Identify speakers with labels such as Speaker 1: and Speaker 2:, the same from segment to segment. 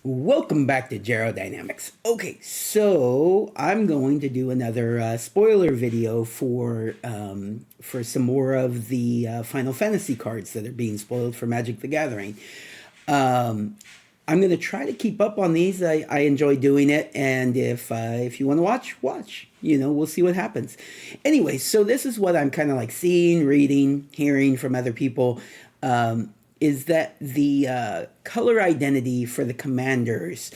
Speaker 1: Welcome back to Gero Dynamics. Okay, so I'm going to do another spoiler video for some more of the Final Fantasy cards that are being spoiled for Magic the Gathering. Um, I'm going to try to keep up on these. I enjoy doing it, and if you want to watch, watch. You know, we'll see what happens. Anyway, so this is what I'm kind of like seeing, reading, hearing from other people. Is that the color identity for the commanders,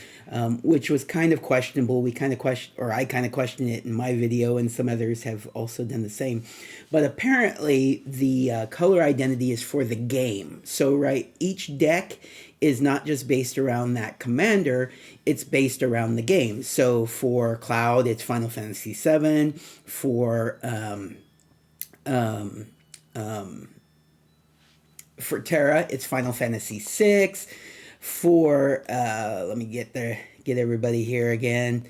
Speaker 1: which was kind of questionable. We kind of question, or I kind of questioned it in my video, and some others have also done the same. But apparently, the color identity is for the game. So, right, each deck is not just based around that commander; it's based around the game. So, for Cloud, it's Final Fantasy VII. Um, um, for Terra, it's Final Fantasy VI. For let me get everybody here again.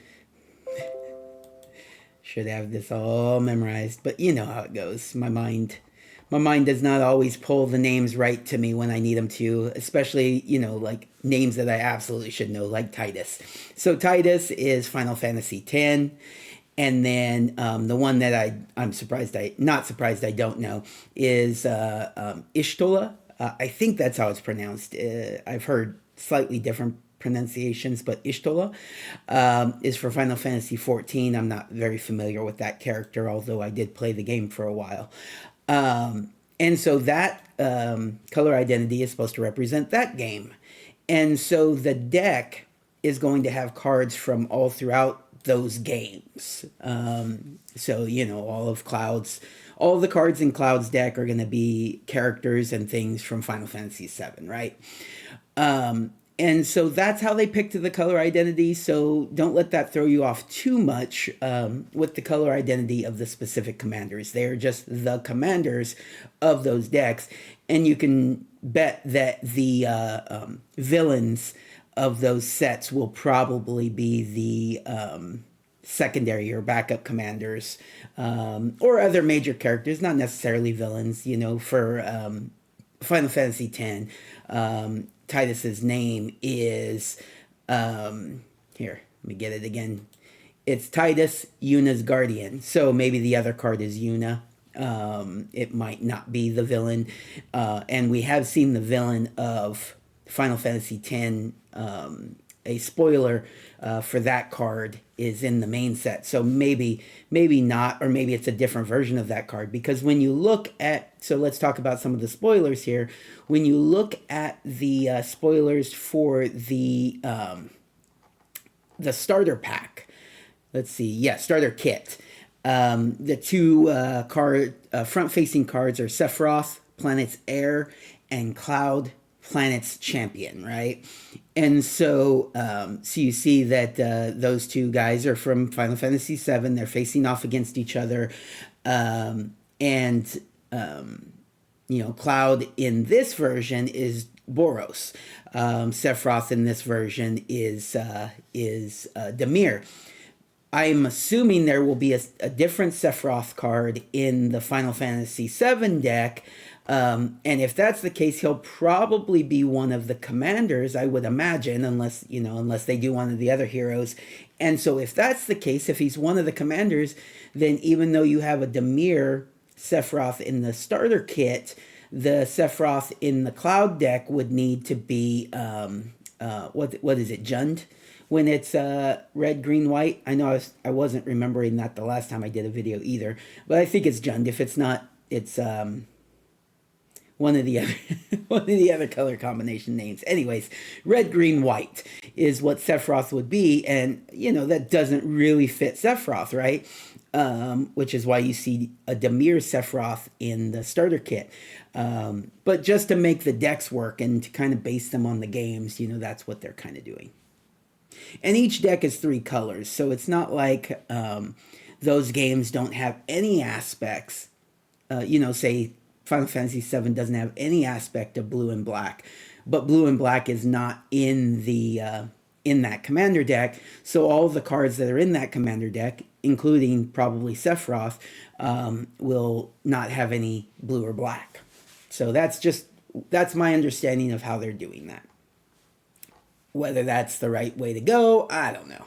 Speaker 1: Should have this all memorized, but you know how it goes. My mind does not always pull the names right to me when I need them to, especially, you know, like names that I absolutely should know, like Titus. So Titus is Final Fantasy X. And then the one that I'm not surprised I don't know is Ishtola. I think that's how it's pronounced. I've heard slightly different pronunciations, but Ishtola is for Final Fantasy XIV. I'm not very familiar with that character, although I did play the game for a while. And so that color identity is supposed to represent that game. And so the deck is going to have cards from all throughout those games. So, you know, all the cards in Cloud's deck are going to be characters and things from Final Fantasy VII, right? And so that's how they picked the color identity. So don't let that throw you off too much with the color identity of the specific commanders. They're just the commanders of those decks. And you can bet that the villains of those sets will probably be the secondary or backup commanders or other major characters, not necessarily villains. You know, for Final Fantasy X, Titus's name is here. Let me get it again. It's Titus, Yuna's guardian. So maybe the other card is Yuna. It might not be the villain, and we have seen the villain of Final Fantasy X. A spoiler for that card is in the main set, so maybe not, or maybe it's a different version of that card. Because when you look at, so let's talk about some of the spoilers here. When you look at the spoilers for the starter pack, let's see, yeah, starter kit. The two front-facing cards are Sephiroth, Planet's Heir, and Cloud, Planet's Champion, right? And so, so you see that those two guys are from Final Fantasy VII. They're facing off against each other, and you know, Cloud in this version is Boros. Sephiroth in this version is Demir. I'm assuming there will be a different Sephiroth card in the Final Fantasy VII deck. And if that's the case, he'll probably be one of the commanders, I would imagine, unless they do one of the other heroes. And so if that's the case, if he's one of the commanders, then even though you have a Demir Sephiroth in the starter kit, the Sephiroth in the Cloud deck would need to be, what is it, Jund? When it's red, green, white. I know I wasn't remembering that the last time I did a video either, but I think it's Jund. If it's not, it's one of the other one of the other color combination names. Anyways, red, green, white is what Sephiroth would be, and you know that doesn't really fit Sephiroth, right? Which is why you see a Demir Sephiroth in the starter kit. But just to make the decks work and to kind of base them on the games, you know, that's what they're kind of doing. And each deck is 3 colors, so it's not like those games don't have any aspects. You know, say Final Fantasy VII doesn't have any aspect of blue and black, but blue and black is not in the in that commander deck. So all the cards that are in that commander deck, including probably Sephiroth, will not have any blue or black. So that's my understanding of how they're doing that. Whether that's the right way to go, I don't know.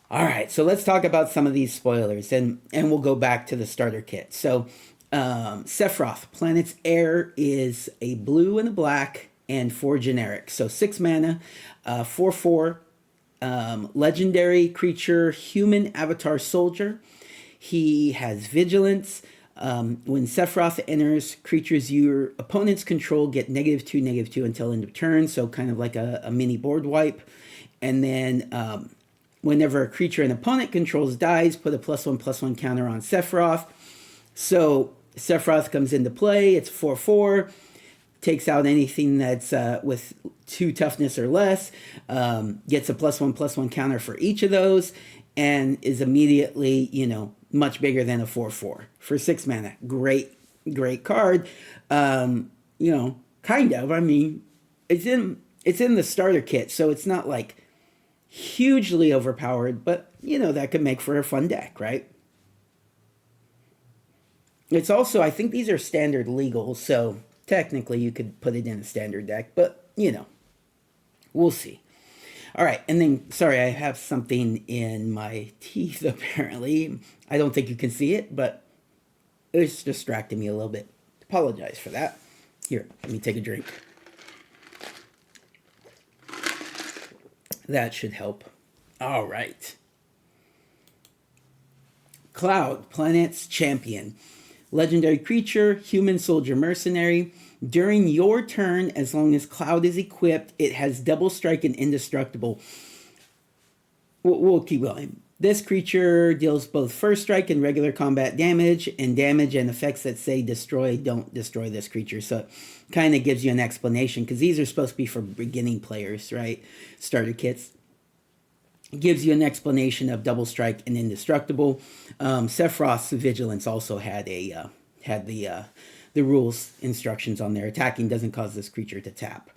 Speaker 1: All right, so let's talk about some of these spoilers, and we'll go back to the starter kit. So, Sephiroth, Planet's Heir, is a blue and a black and 4 generic. So 6 mana, 4/4, legendary creature, human avatar soldier. He has vigilance. When Sephiroth enters, creatures your opponents control get -2, -2 until end of turn. So kind of like a mini board wipe. And then whenever a creature an opponent controls dies, put a +1/+1 counter on Sephiroth. So Sephiroth comes into play. It's 4/4. Takes out anything that's with 2 toughness or less. Gets a +1/+1 counter for each of those, and is immediately, much bigger than a 4/4 for 6 mana. Great card. Kind of. I mean, it's in the starter kit, so it's not like hugely overpowered, but that could make for a fun deck, right? It's also, I think these are standard legal, so technically you could put it in a standard deck, but we'll see. All right, and then, sorry, I have something in my teeth, apparently. I don't think you can see it, but it's distracting me a little bit. Apologize for that. Here, let me take a drink. That should help. All right. Cloud, Planet's Champion. Legendary creature, human soldier mercenary. During your turn, as long as Cloud is equipped, it has double strike and indestructible. We'll keep going. This creature deals both first strike and regular combat damage, and effects that say destroy don't destroy this creature. So it kind of gives you an explanation, because these are supposed to be for beginning players, right? Starter kits. It gives you an explanation of double strike and indestructible. Sephiroth's Vigilance also had the rules instructions on there. Attacking doesn't cause this creature to tap.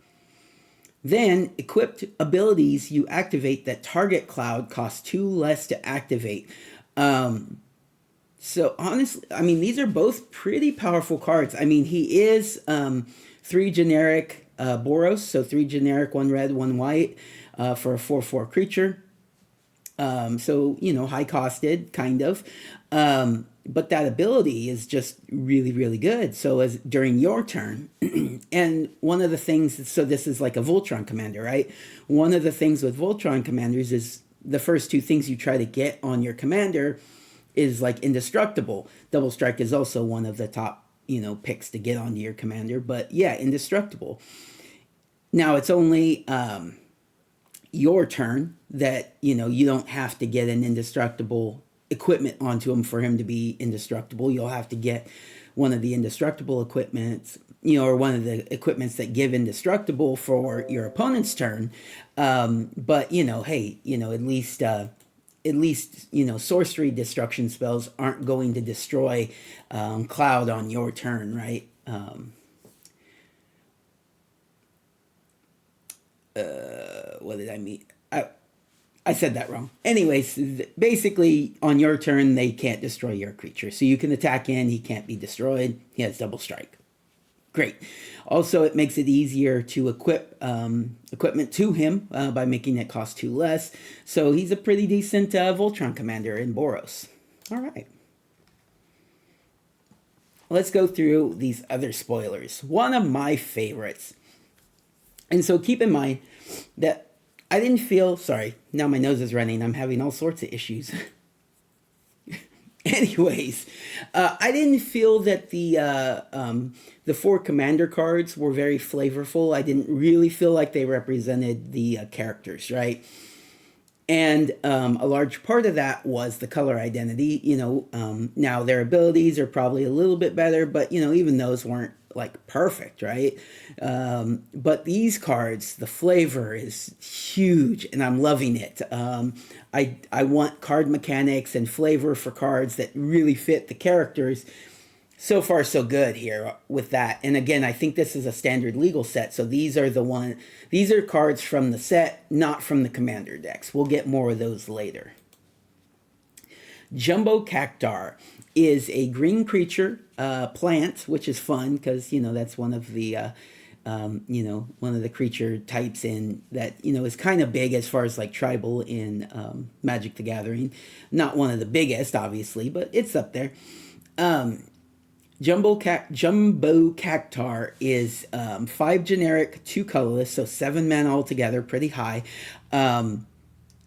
Speaker 1: Then, equipped abilities you activate that target Cloud cost 2 less to activate. So honestly, I mean, these are both pretty powerful cards. I mean, he is 3 generic Boros, so 3 generic, 1 red, 1 white for a 4/4 creature. So, high costed, kind of. But that ability is just really, really good. So as during your turn, and one of the things, so this is like a Voltron commander, right? One of the things with Voltron commanders is the first 2 things you try to get on your commander is like indestructible. Double strike is also one of the top, picks to get onto your commander. But yeah, indestructible. Now it's only your turn that, you don't have to get an indestructible equipment onto him for him to be indestructible. You'll have to get one of the indestructible equipments, or one of the equipments that give indestructible for your opponent's turn. But hey, at least sorcery destruction spells aren't going to destroy Cloud on your turn, right? What did I mean? I said that wrong. Anyways, basically, on your turn, they can't destroy your creature. So you can attack in, he can't be destroyed. He has double strike. Great. Also, it makes it easier to equip equipment to him by making it cost 2 less. So he's a pretty decent Voltron commander in Boros. All right. Let's go through these other spoilers. One of my favorites. And so keep in mind that I didn't feel, sorry, now my nose is running. I'm having all sorts of issues. Anyways, I didn't feel that the 4 commander cards were very flavorful. I didn't really feel like they represented the characters, right? And a large part of that was the color identity. Now their abilities are probably a little bit better, but even those weren't like perfect, right? But these cards, the flavor is huge, and I'm loving it. I want card mechanics and flavor for cards that really fit the characters. So far, so good here with that. And again, I think this is a standard legal set. So these are cards from the set, not from the commander decks. We'll get more of those later. Jumbo Cactuar is a green creature plant, which is fun because that's one of the One of the creature types in that, is kind of big as far as like tribal in Magic the Gathering. Not one of the biggest, obviously, but it's up there. Jumbo Cactar is 5 generic, 2 colorless, so 7 mana altogether, pretty high.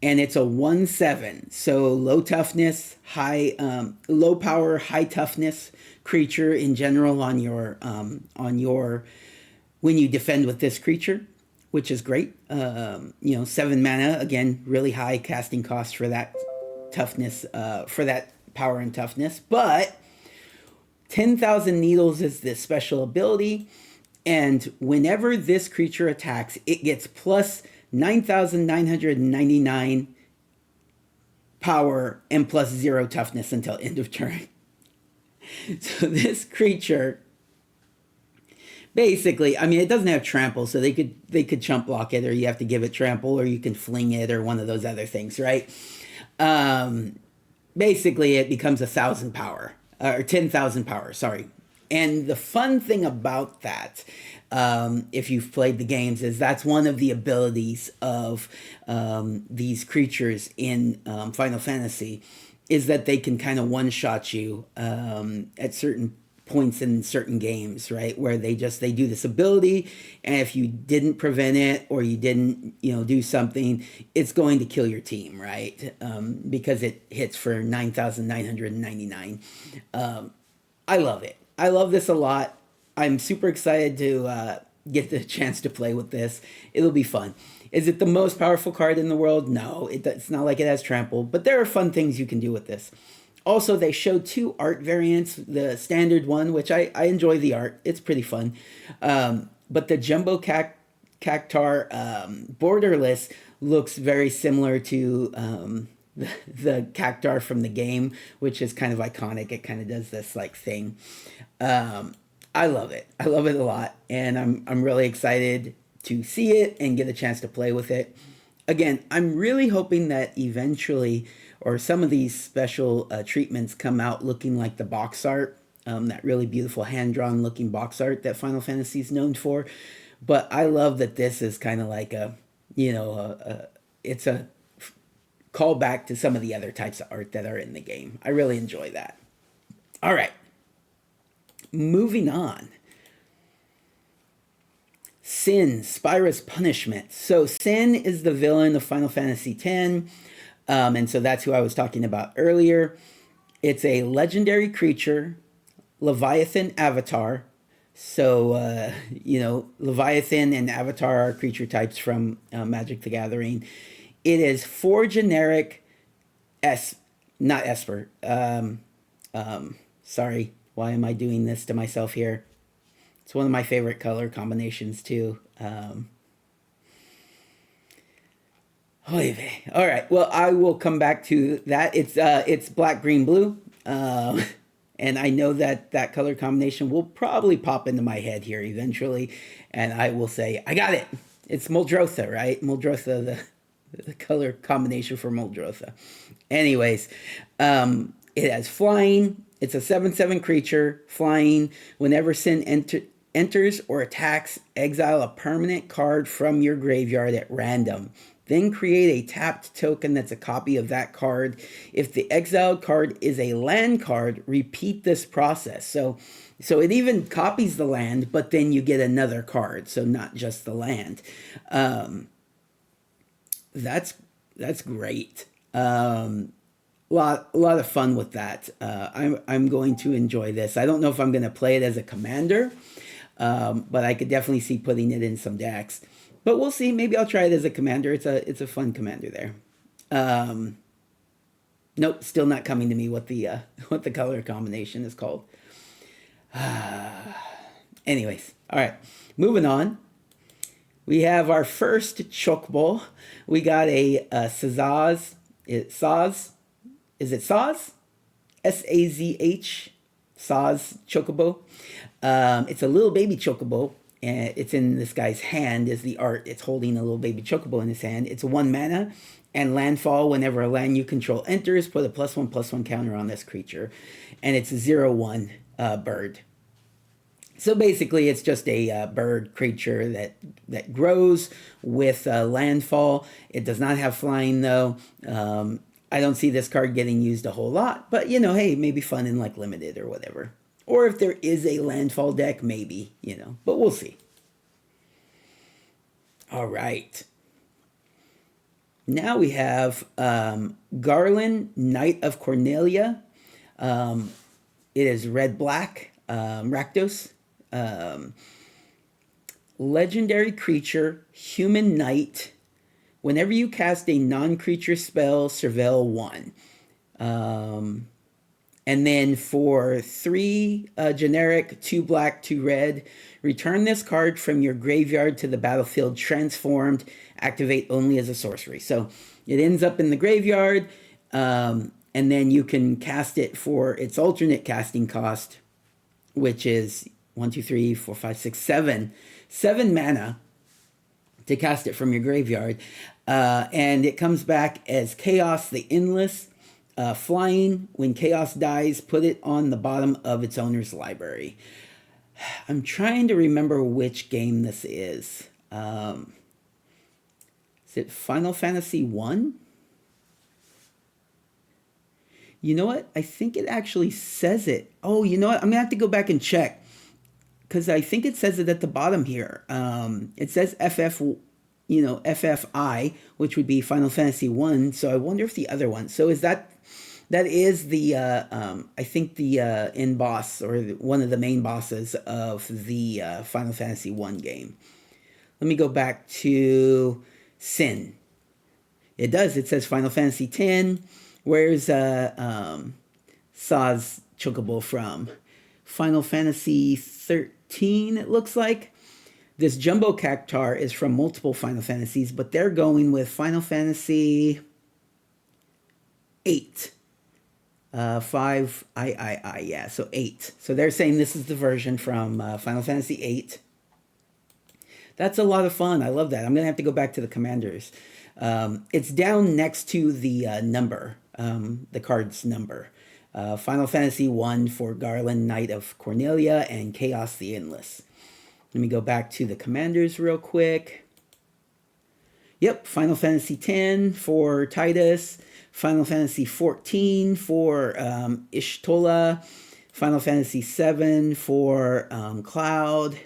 Speaker 1: And it's a 1/7, so low toughness, low power, high toughness creature in general on your when you defend with this creature, which is great. 7 mana, again, really high casting cost for that toughness, for that power and toughness. But 10,000 Needles is this special ability, and whenever this creature attacks, it gets plus 9,999 power and plus 0 toughness until end of turn. So this creature, basically, I mean, it doesn't have trample, so they could chump block it, or you have to give it trample, or you can fling it, or one of those other things, right? Basically, it becomes 1,000 power, or 10,000 power, sorry. And the fun thing about that, if you've played the games, is that's one of the abilities of these creatures in Final Fantasy, is that they can kind of one-shot you at certain points in certain games, right? Where they do this ability, and if you didn't prevent it, or you didn't, do something, it's going to kill your team, right? Because it hits for 9,999. I love it. I love this a lot. I'm super excited to get the chance to play with this. It'll be fun. Is it the most powerful card in the world? No, it's not like it has trample, but there are fun things you can do with this. Also, they showed 2 art variants. The standard one, which I enjoy the art. It's pretty fun. But the Jumbo Cactar borderless looks very similar to the Cactar from the game, which is kind of iconic. It kind of does this like thing. I love it. I love it a lot, and I'm really excited to see it and get a chance to play with it. Again, I'm really hoping that eventually, or some of these special treatments come out looking like the box art, that really beautiful hand-drawn looking box art that Final Fantasy is known for. But I love that this is kind of like it's a callback to some of the other types of art that are in the game. I really enjoy that. All right. Moving on. Sin, Spyro's Punishment. So Sin is the villain of Final Fantasy X, and so that's who I was talking about earlier. It's a legendary creature, Leviathan Avatar. So, Leviathan and Avatar are creature types from Magic the Gathering. It is 4 generic not Esper. Sorry, why am I doing this to myself here? It's one of my favorite color combinations too. All right. Well, I will come back to that. It's black, green, blue, and I know that color combination will probably pop into my head here eventually, and I will say I got it. It's Muldrotha, right? Muldrotha, the color combination for Muldrotha. Anyways, it has flying. It's a 7/7 creature, flying. Whenever Sin enters or attacks, exile a permanent card from your graveyard at random. Then create a tapped token that's a copy of that card. If the exiled card is a land card, repeat this process. So it even copies the land, but then you get another card, so not just the land. That's great. Lot of fun with that. I'm going to enjoy this. I don't know if I'm going to play it as a commander, but I could definitely see putting it in some decks. But we'll see. Maybe I'll try it as a commander. It's a fun commander there. Nope, still not coming to me what the color combination is called. Anyways, all right, moving on. We have our first Chocobo. We got a Sazaz. Saz. Is it Saz? S-A-Z-H. Saz Chocobo. It's a little baby Chocobo. And it's in this guy's hand is the art. It's holding a little baby Chocobo in his hand. It's 1 mana. And landfall, whenever a land you control enters, put a +1/+1 counter on this creature. And it's a 0/1 bird. So basically, it's just a bird creature that grows with landfall. It does not have flying though. I don't see this card getting used a whole lot, but hey, maybe fun in like limited or whatever. Or if there is a landfall deck, maybe, but we'll see. All right. Now we have Garland, Knight of Cornelia. It is red-black, Rakdos. Legendary creature, human knight. Whenever you cast a non-creature spell, surveil 1. And then for 3 generic, 2 black, 2 red, return this card from your graveyard to the battlefield transformed. Activate only as a sorcery. So it ends up in the graveyard, and then you can cast it for its alternate casting cost, which is 1, 2, 3, 4, 5, 6, 7. 7 mana to cast it from your graveyard. And it comes back as Chaos the Endless. Flying. When Chaos dies, put it on the bottom of its owner's library. I'm trying to remember which game this is. Is it Final Fantasy 1? You know what? I think it actually says it. Oh, you know what? I'm going to have to go back and check, because I think it says it at the bottom here. It says FFI, which would be Final Fantasy 1. So I wonder if the other one. So is that is the, I think the end boss, or one of the main bosses of the Final Fantasy 1 game. Let me go back to Sin. It does. It says Final Fantasy 10. Where's Saz Chocobo from? Final Fantasy 13, it looks like. This Jumbo Cactuar is from multiple Final Fantasies, but they're going with Final Fantasy 8. 5, yeah, so 8. So they're saying this is the version from Final Fantasy 8. That's a lot of fun. I love that. I'm going to have to go back to the commanders. It's down next to the number, the card's number. Final Fantasy 1 for Garland, Knight of Cornelia, and Chaos the Endless. Let me go back to the commanders real quick. Yep, Final Fantasy 10 for Titus. Final Fantasy 14 for Ishtola. Final Fantasy 7 for Cloud.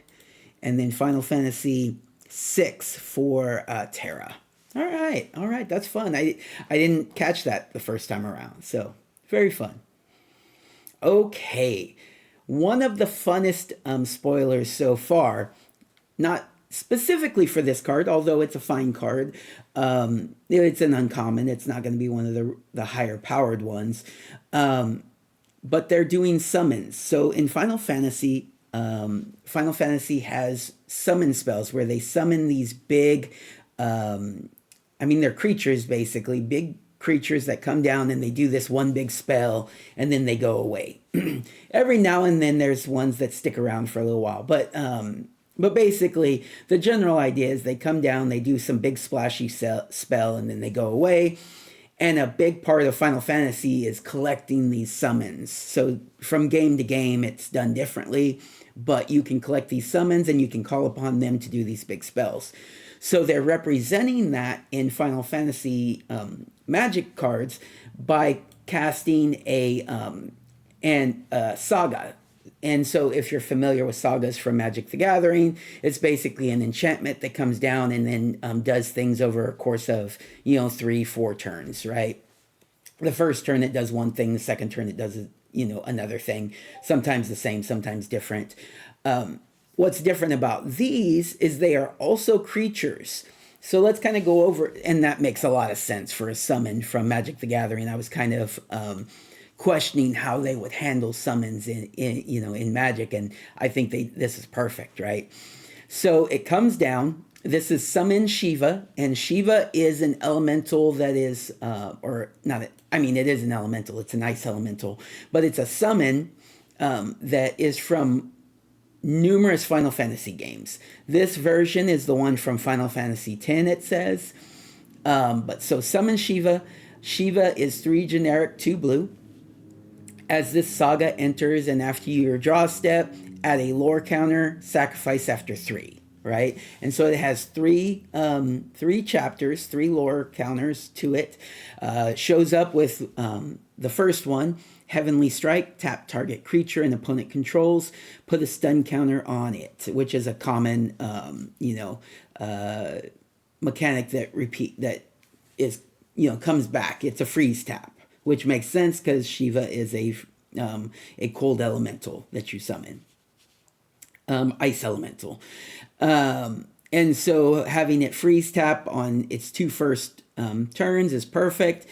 Speaker 1: And then Final Fantasy 6 for Terra. All right, that's fun. I didn't catch that the first time around, so very fun. Okay, one of the funnest spoilers so far, not specifically for this card, although it's a fine card. It's an uncommon. It's not going to be one of the higher powered ones, but they're doing summons. So in Final Fantasy has summon spells where they summon these big, they're creatures basically, big creatures that come down and they do this one big spell and then they go away. Every now and then there's ones that stick around for a little while, but basically the general idea is they come down, they do some big splashy spell, and then they go away. And a big part of Final Fantasy is collecting these summons. So from game to game, it's done differently, but you can collect these summons and you can call upon them to do these big spells. So they're representing that in Final Fantasy Magic cards by casting a saga. And so if you're familiar with sagas from Magic the Gathering, it's basically an enchantment that comes down and then does things over a course of, 3-4 turns, right? The first turn it does one thing, the second turn it does, another thing, sometimes the same, sometimes different. What's different about these is they are also creatures. So let's kind of go over, and that makes a lot of sense for a summon from Magic the Gathering. I was kind of questioning how they would handle summons in Magic, and I think this is perfect, right? So it comes down. This is Summon Shiva, and Shiva is an elemental that is, it is an elemental. It's an ice elemental, but it's a summon that is from numerous Final Fantasy games. This version is the one from Final Fantasy X, it says. But so Summon Shiva. Shiva is 3 generic, 2 blue. As this saga enters and after your draw step, add a lore counter, sacrifice after 3, right? And so it has three chapters, 3 lore counters to it. Shows up with the first one, Heavenly Strike, tap target creature and opponent controls, put a stun counter on it, which is a common, mechanic that is, comes back. It's a freeze tap, which makes sense because Shiva is a cold elemental that you summon, ice elemental. And so having it freeze tap on its 2 first turns is perfect.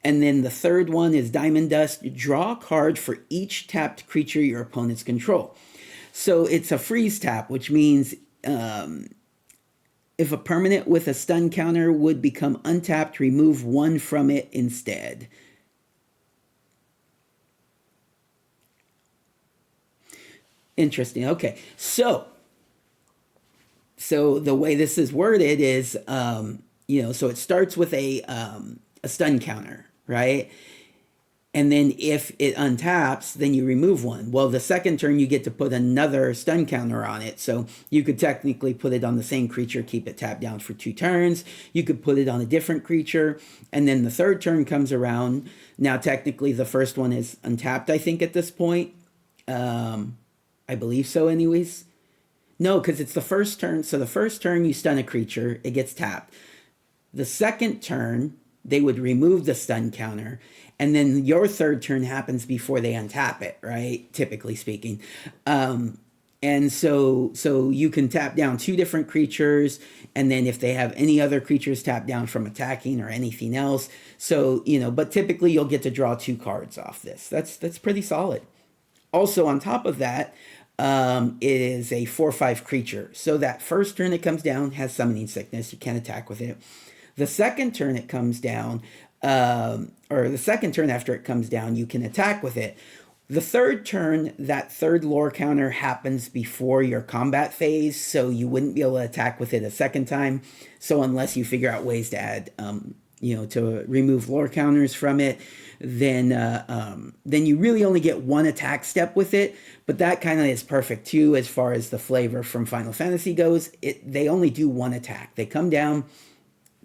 Speaker 1: And then the third one is Diamond Dust. Draw a card for each tapped creature your opponents control. So it's a freeze tap, which means if a permanent with a stun counter would become untapped, remove 1 from it instead. Interesting. Okay. So the way this is worded is, so it starts with a stun counter, right? And then if it untaps, then you remove 1. Well, the second turn you get to put another stun counter on it. So you could technically put it on the same creature, keep it tapped down for 2 turns. You could put it on a different creature. And then the third turn comes around. Now, technically, the first one is untapped, I think, at this point. I believe so anyways. No, because it's the first turn. So the first turn you stun a creature, it gets tapped. The second turn, they would remove the stun counter. And then your third turn happens before they untap it, right? Typically speaking. And so you can tap down 2 different creatures. And then if they have any other creatures tap down from attacking or anything else. So, but typically you'll get to draw 2 cards off this. That's pretty solid. Also on top of that, it is a 4/5 creature. So that first turn it comes down has Summoning Sickness. You can't attack with it. The second turn it comes down, or the second turn after it comes down, you can attack with it. The third turn, that third lore counter happens before your combat phase, so you wouldn't be able to attack with it a second time. So unless you figure out ways to add, to remove lore counters from it, then you really only get 1 attack step with it. But that kind of is perfect too, as far as the flavor from Final Fantasy goes. They only do 1 attack. They come down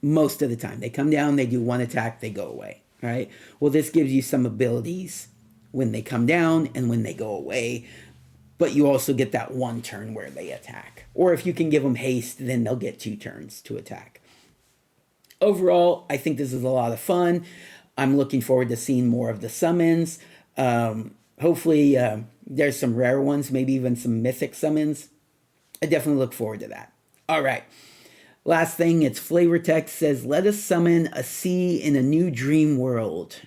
Speaker 1: most of the time. They come down, they do 1 attack, they go away. Right? Well, this gives you some abilities when they come down and when they go away. But you also get that 1 turn where they attack. Or if you can give them haste, then they'll get 2 turns to attack. Overall, I think this is a lot of fun. I'm looking forward to seeing more of the summons. Hopefully, there's some rare ones, maybe even some mythic summons. I definitely look forward to that. All right. Last thing, it's flavor text says, let us summon a sea in a new dream world.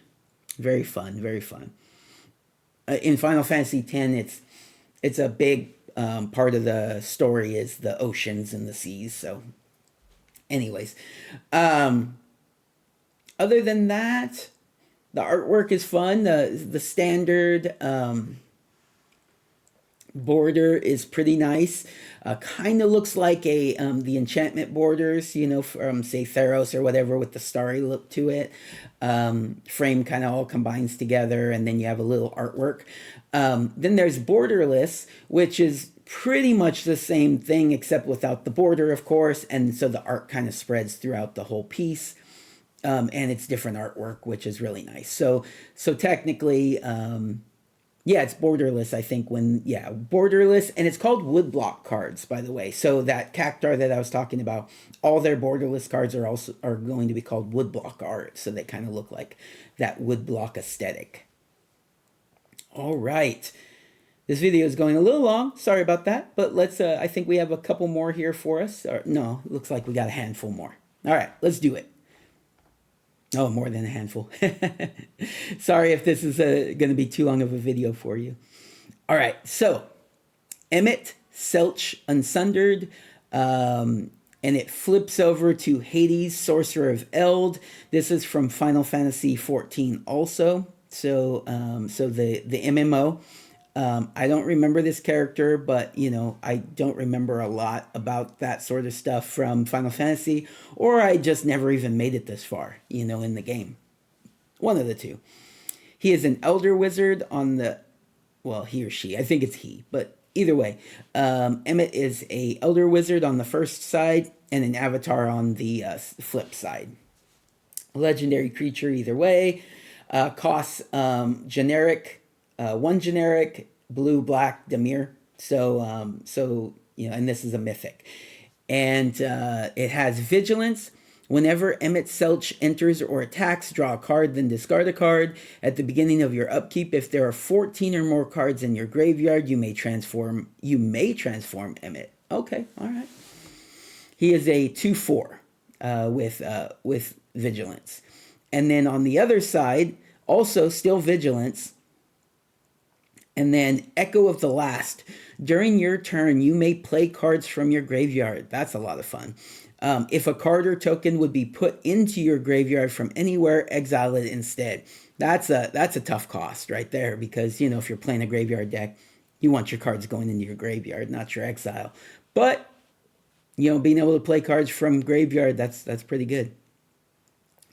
Speaker 1: Very fun, very fun. In Final Fantasy X, it's a big part of the story is the oceans and the seas. So anyways, other than that, the artwork is fun. The standard border is pretty nice. Kind of looks like the enchantment borders, from say Theros or whatever, with the starry look to it. Frame kind of all combines together, and then you have a little artwork. Then there's borderless, which is pretty much the same thing except without the border, of course, and so the art kind of spreads throughout the whole piece. And it's different artwork, which is really nice. So technically, it's borderless, I think, borderless, and it's called woodblock cards, by the way. So that Cactuar that I was talking about, all their borderless cards are going to be called woodblock art, so they kind of look like that woodblock aesthetic. All right. This video is going a little long. Sorry about that, but let's, I think we have a couple more here for us. Or, no, it looks like we got a handful more. All right, let's do it. Oh, more than a handful. Sorry if this is going to be too long of a video for you. All right, so Emmett Selch Unsundered, and it flips over to Hades, Sorcerer of Eld. This is from Final Fantasy XIV also. So the MMO. I don't remember this character, but, I don't remember a lot about that sort of stuff from Final Fantasy, or I just never even made it this far, in the game. One of the two. He is an Elder Wizard on the, well, he or she, I think it's he, but Either way, Emmett is a Elder Wizard on the first side and an Avatar on the flip side. Legendary creature either way. Costs generic, one generic, blue, black, Dimir. So and this is a mythic. And it has vigilance. Whenever Emmett Selch enters or attacks, draw a card, then discard a card. At the beginning of your upkeep, if there are 14 or more cards in your graveyard, you may transform Emmett. Okay, all right. He is a 2/4 with vigilance. And then on the other side, also still vigilance. And then Echo of the Last. During your turn, you may play cards from your graveyard. That's a lot of fun. If a card or token would be put into your graveyard from anywhere, exile it instead. That's a tough cost right there, because if you're playing a graveyard deck, you want your cards going into your graveyard, not your exile. But being able to play cards from graveyard, that's pretty good.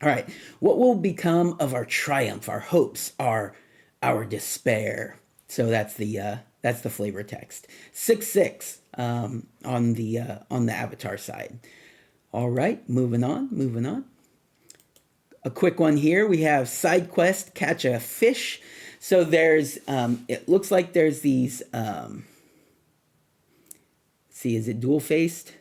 Speaker 1: All right, what will become of our triumph, our hopes, our despair? So that's the flavor text. 6/6 on the Avatar side. All right, moving on. A quick one here. We have side quest, catch a fish. So there's, it looks like there's these, see, is it dual faced?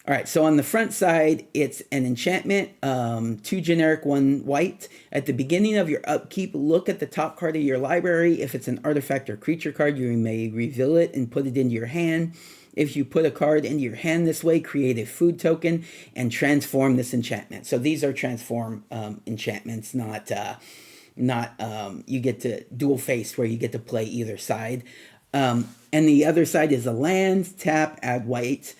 Speaker 1: All right, so on the front side, it's an enchantment, 2 generic, 1 white. At the beginning of your upkeep, look at the top card of your library. If it's an artifact or creature card, you may reveal it and put it into your hand. If you put a card into your hand this way, create a food token and transform this enchantment. So these are transform enchantments, not you get to dual face where you get to play either side. And the other side is a land, tap, add white.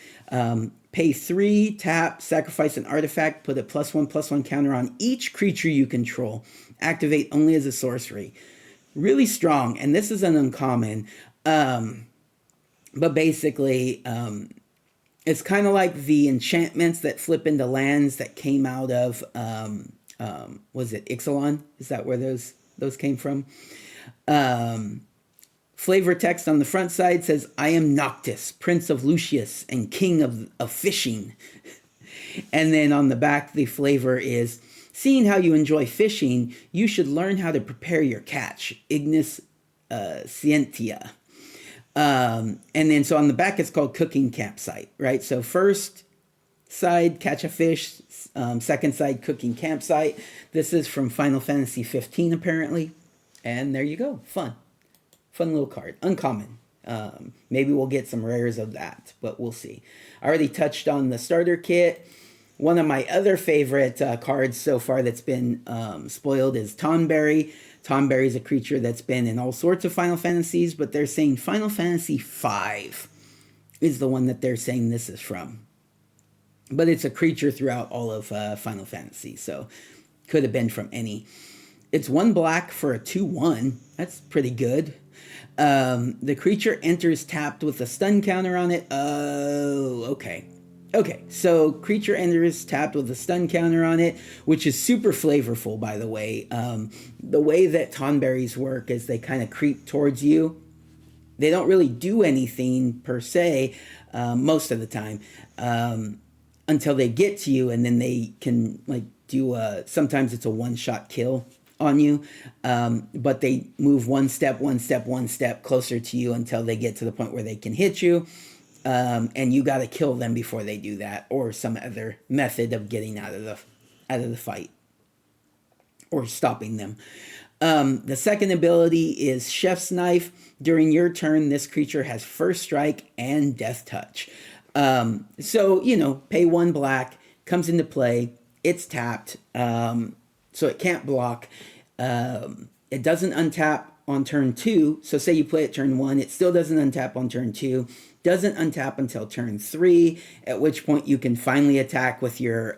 Speaker 1: Pay 3, tap, sacrifice an artifact, put a +1/+1 counter on each creature you control. Activate only as a sorcery. Really strong, and this is an uncommon. But basically, it's kind of like the enchantments that flip into lands that came out of, was it Ixalan? Is that where those came from? Flavor text on the front side says, I am Noctis, Prince of Lucius and King of Fishing. And then on the back, the flavor is, seeing how you enjoy fishing, you should learn how to prepare your catch. Ignis Scientia. And then so on the back, it's called Cooking Campsite, right? So first side, catch a fish. Second side, Cooking Campsite. This is from Final Fantasy 15, apparently. And there you go. Fun little card. Uncommon. Maybe we'll get some rares of that, but we'll see. I already touched on the starter kit. One of my other favorite cards so far that's been spoiled is Tonberry. Tonberry is a creature that's been in all sorts of Final Fantasies, but they're saying Final Fantasy V is the one that they're saying this is from. But it's a creature throughout all of Final Fantasy, so could have been from any. It's 1 black for a 2/1. That's pretty good. The creature enters tapped with a stun counter on it. Oh, okay. Okay, so creature enters tapped with a stun counter on it, which is super flavorful, by the way. The way that Tonberries work is they kind of creep towards you. They don't really do anything per se most of the time until they get to you, and then they can do sometimes it's a one-shot kill on you, but they move one step closer to you until they get to the point where they can hit you. And you got to kill them before they do that, or some other method of getting out of the fight or stopping them. The second ability is Chef's Knife. During your turn, this creature has first strike and death touch. So pay 1 black, comes into play. It's tapped, so it can't block. It doesn't untap on turn 2. So say you play it turn 1, it still doesn't untap on turn 2. Doesn't untap until turn 3, at which point you can finally attack with your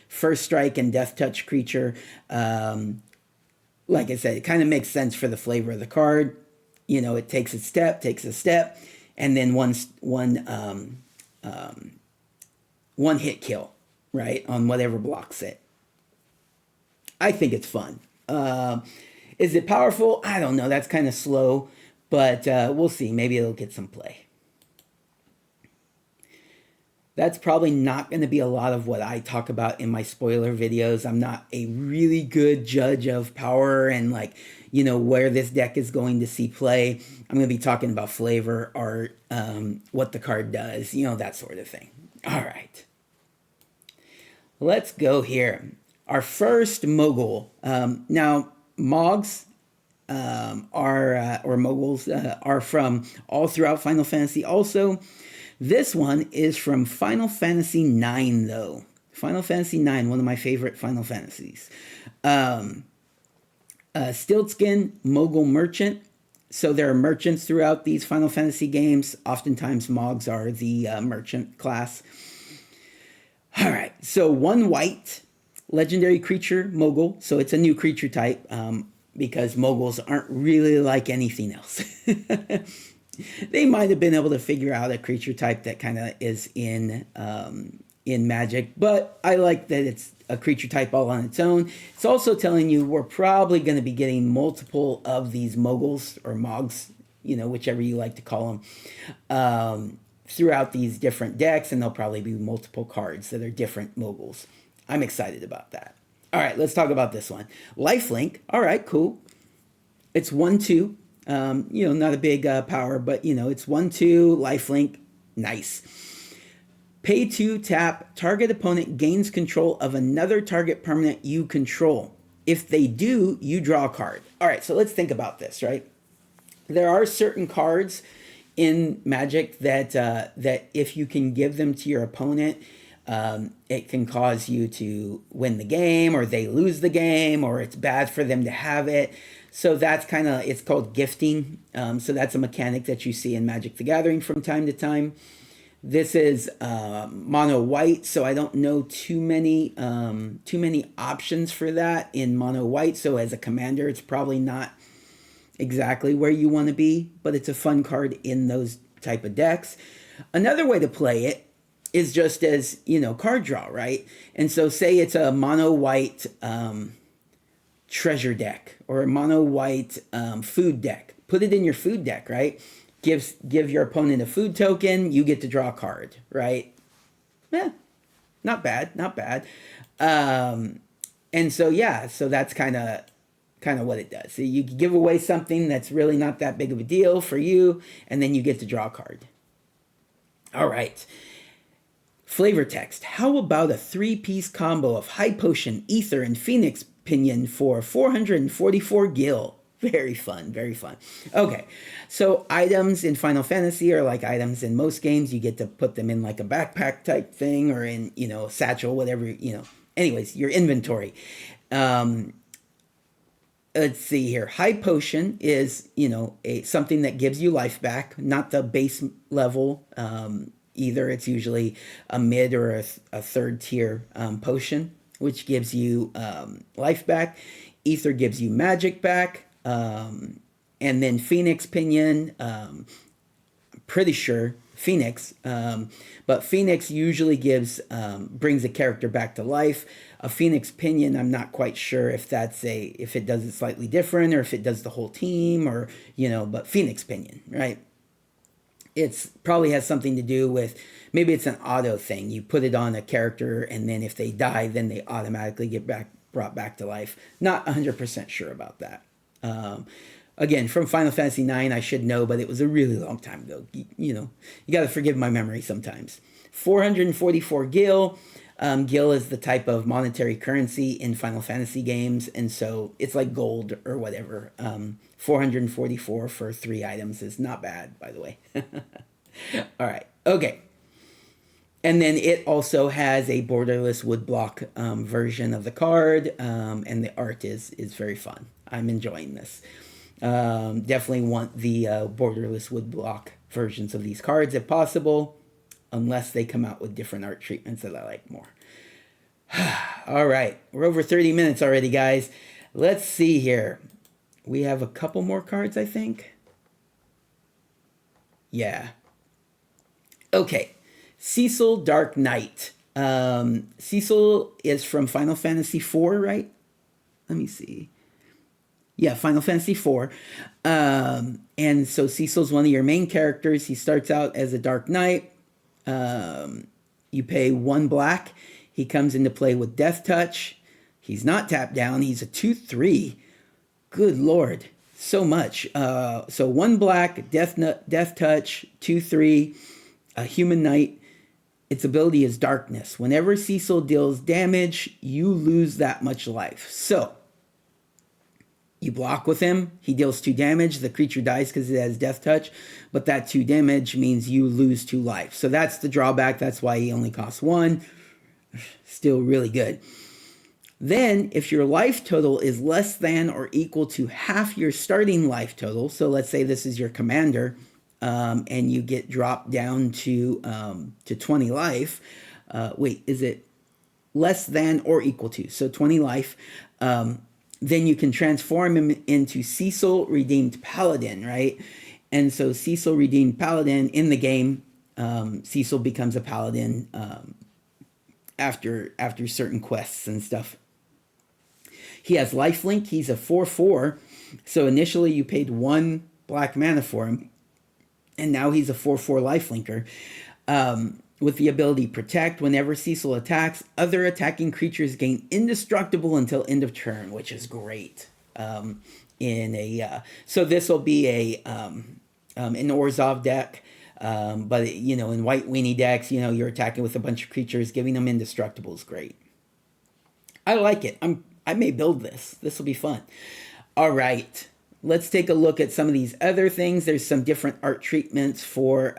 Speaker 1: first strike and death touch creature. Like I said, it kind of makes sense for the flavor of the card. It takes a step, and then one hit kill, right, on whatever blocks it. I think it's fun. Is it powerful? I don't know. That's kind of slow. But we'll see. Maybe it'll get some play. That's probably not going to be a lot of what I talk about in my spoiler videos. I'm not a really good judge of power and like, where this deck is going to see play. I'm going to be talking about flavor, art, what the card does, that sort of thing. All right. Let's go here. Our first mogul. Now, Mogs or moguls are from all throughout Final Fantasy also. This one is from Final Fantasy IX, though. Final Fantasy IX, one of my favorite Final Fantasies. Stiltskin, Mogul Merchant. So there are merchants throughout these Final Fantasy games. Oftentimes, Mogs are the merchant class. All right, so 1 white, legendary creature, Mogul. So it's a new creature type because Moguls aren't really like anything else. They might have been able to figure out a creature type that kind of is in Magic, but I like that it's a creature type all on its own. It's also telling you we're probably going to be getting multiple of these moguls or mogs, whichever you like to call them, throughout these different decks, and there'll probably be multiple cards that are different moguls. I'm excited about that. All right, let's talk about this one. Lifelink. All right, cool. It's 1/2. Not a big power, but it's 1/2 lifelink. Nice. Pay 2, tap. Target opponent gains control of another target permanent you control. If they do, you draw a card. All right, so let's think about this, right? There are certain cards in Magic that if you can give them to your opponent, it can cause you to win the game, or they lose the game, or it's bad for them to have it. So that's it's called gifting. So that's a mechanic that you see in Magic the Gathering from time to time. This is mono white, so I don't know too many options for that in mono white. So as a commander, it's probably not exactly where you want to be, but it's a fun card in those type of decks. Another way to play it is just as, card draw, right? And so say it's a mono white treasure deck or a mono white food deck. Put it in your food deck, right? Give your opponent a food token, you get to draw a card, right? Not bad. And so so that's kind of what it does. So you give away something that's really not that big of a deal for you, and then you get to draw a card. All right. Flavor text. How about a 3-piece combo of High Potion, Ether, and Phoenix Pinion for 444 gil? Very fun, very fun. Okay, so items in Final Fantasy are like items in most games. You get to put them in like a backpack type thing or in, a satchel, whatever, Anyways, your inventory. Let's see here. High Potion is, something that gives you life back, not the base level either. It's usually a mid or a third tier potion, which gives you life back. Ether gives you magic back. And then Phoenix Pinion, I'm pretty sure Phoenix, but Phoenix usually brings a character back to life. A Phoenix Pinion, I'm not quite sure if if it does it slightly different or if it does the whole team or, but Phoenix Pinion, right? It's probably has something to do with, maybe it's an auto thing. You put it on a character and then if they die, then they automatically get brought back to life. Not 100% sure about that. Again, from Final Fantasy IX, I should know, but it was a really long time ago. You got to forgive my memory sometimes. 444 gil. Gil is the type of monetary currency in Final Fantasy games, and so it's like gold or whatever. 444 for 3 items is not bad, by the way. All right, okay. And then it also has a borderless woodblock version of the card, and the art is very fun. I'm enjoying this. Definitely want the borderless woodblock versions of these cards if possible, unless they come out with different art treatments that I like more. All right, we're over 30 minutes already, guys. Let's see here. We have a couple more cards, I think. Yeah. Okay. Cecil Dark Knight. Cecil is from Final Fantasy IV, right? Let me see. Yeah, Final Fantasy IV. And so Cecil's one of your main characters. He starts out as a Dark Knight. You pay 1 black. He comes into play with Death Touch. He's not tapped down. He's a 2/3. Good lord, so much. So 1 black, Death Touch, 2/3, a Human Knight. Its ability is Darkness. Whenever Cecil deals damage, you lose that much life. So you block with him, he deals 2 damage, the creature dies because it has Death Touch, but that 2 damage means you lose 2 life. So that's the drawback, that's why he only costs 1. Still really good. Then, if your life total is less than or equal to half your starting life total, so let's say this is your commander, and you get dropped down to 20 life. Wait, is it less than or equal to? So 20 life. Then you can transform him into Cecil Redeemed Paladin, right? And so Cecil Redeemed Paladin in the game, Cecil becomes a paladin after certain quests and stuff. He has lifelink. He's a 4/4. So initially you paid 1 black mana for him, and now he's a 4/4 lifelinker. With the ability Protect, whenever Cecil attacks, other attacking creatures gain indestructible until end of turn, which is great. So this will be an Orzhov deck, but in white weenie decks, you're attacking with a bunch of creatures, giving them indestructible is great. I like it. I may build this. This will be fun. All right, let's take a look at some of these other things. There's some different art treatments for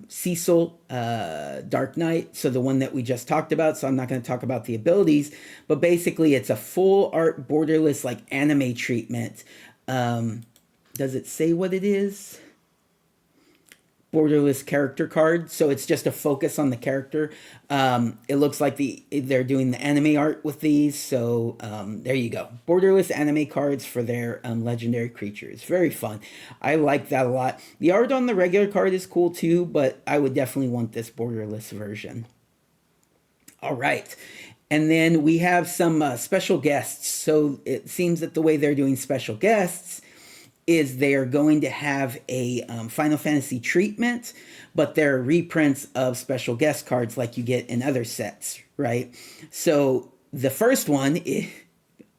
Speaker 1: Cecil, Dark Knight, so the one that we just talked about, so I'm not going to talk about the abilities, but basically it's a full art borderless like anime treatment. Does it say what it is? Borderless character card, so it's just a focus on the character. It looks like they're doing the anime art with these, so there you go. Borderless anime cards for their legendary creatures. Very fun. I like that a lot. The art on the regular card is cool too, but I would definitely want this borderless version. All right. And then we have some special guests. So it seems that the way they're doing special guests is they are going to have a Final Fantasy treatment, but they're reprints of special guest cards like you get in other sets, right? So the first one, a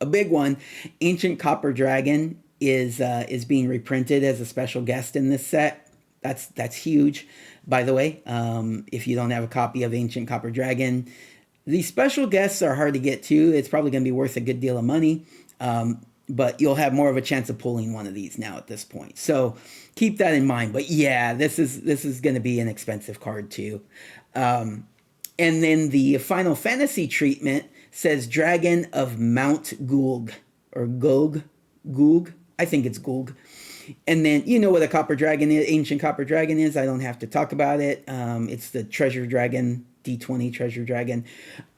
Speaker 1: big one, Ancient Copper Dragon is being reprinted as a special guest in this set. That's huge, by the way. If you don't have a copy of Ancient Copper Dragon, these special guests are hard to get to. It's probably going to be worth a good deal of money. But you'll have more of a chance of pulling one of these now at this point. So keep that in mind. But yeah, this is going to be an expensive card too. And then the Final Fantasy treatment says Dragon of Mount Gulg, or Gulg. I think it's Gulg. And then you know what a Copper Dragon is, Ancient Copper Dragon is. I don't have to talk about it. It's the Treasure Dragon, D20 Treasure Dragon.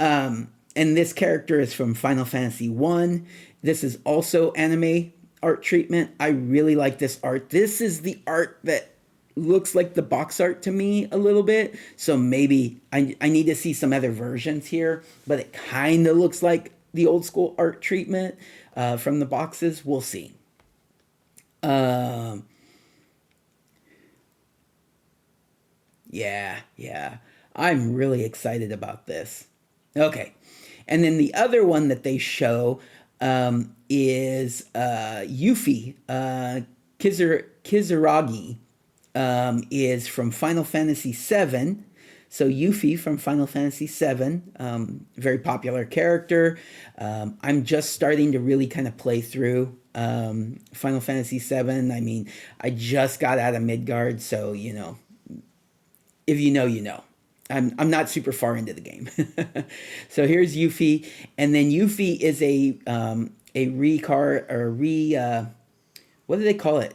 Speaker 1: And this character is from Final Fantasy 1. This is also anime art treatment. I really like this art. This is the art that looks like the box art to me a little bit. So maybe I need to see some other versions here, but it kind of looks like the old school art treatment from the boxes. We'll see. Yeah. I'm really excited about this. Okay. And then the other one that they show is Yuffie. Kizuragi is from Final Fantasy VII. So Yuffie from Final Fantasy VII, very popular character. I'm just starting to really kind of play through Final Fantasy VII. I mean, I just got out of Midgard, so if you know, you know. I'm not super far into the game. So here's Yuffie, and then Yuffie is a recard or what do they call it?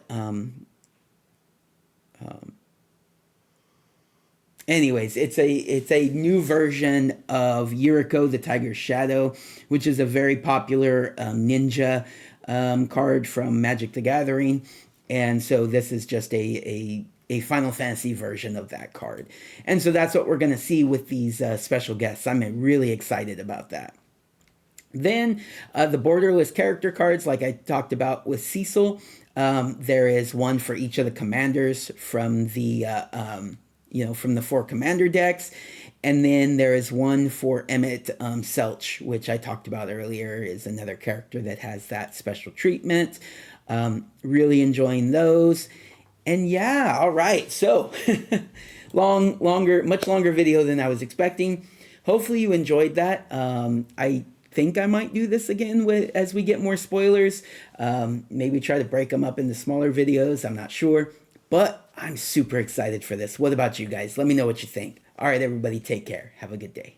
Speaker 1: Anyways, it's a new version of Yuriko the Tiger's Shadow, which is a very popular ninja card from Magic the Gathering, and so this is just a Final Fantasy version of that card. And so that's what we're going to see with these special guests. I'm really excited about that. Then the borderless character cards, like I talked about with Cecil, there is one for each of the commanders from the from the 4 commander decks, and then there is one for Emmett Selch, which I talked about earlier, is another character that has that special treatment. Really enjoying those, and yeah, all right. So much longer video than I was expecting. Hopefully you enjoyed that. I think I might do this again as we get more spoilers. Maybe try to break them up into smaller videos. I'm not sure, but I'm super excited for this. What about you guys? Let me know what you think. All right, everybody, take care. Have a good day.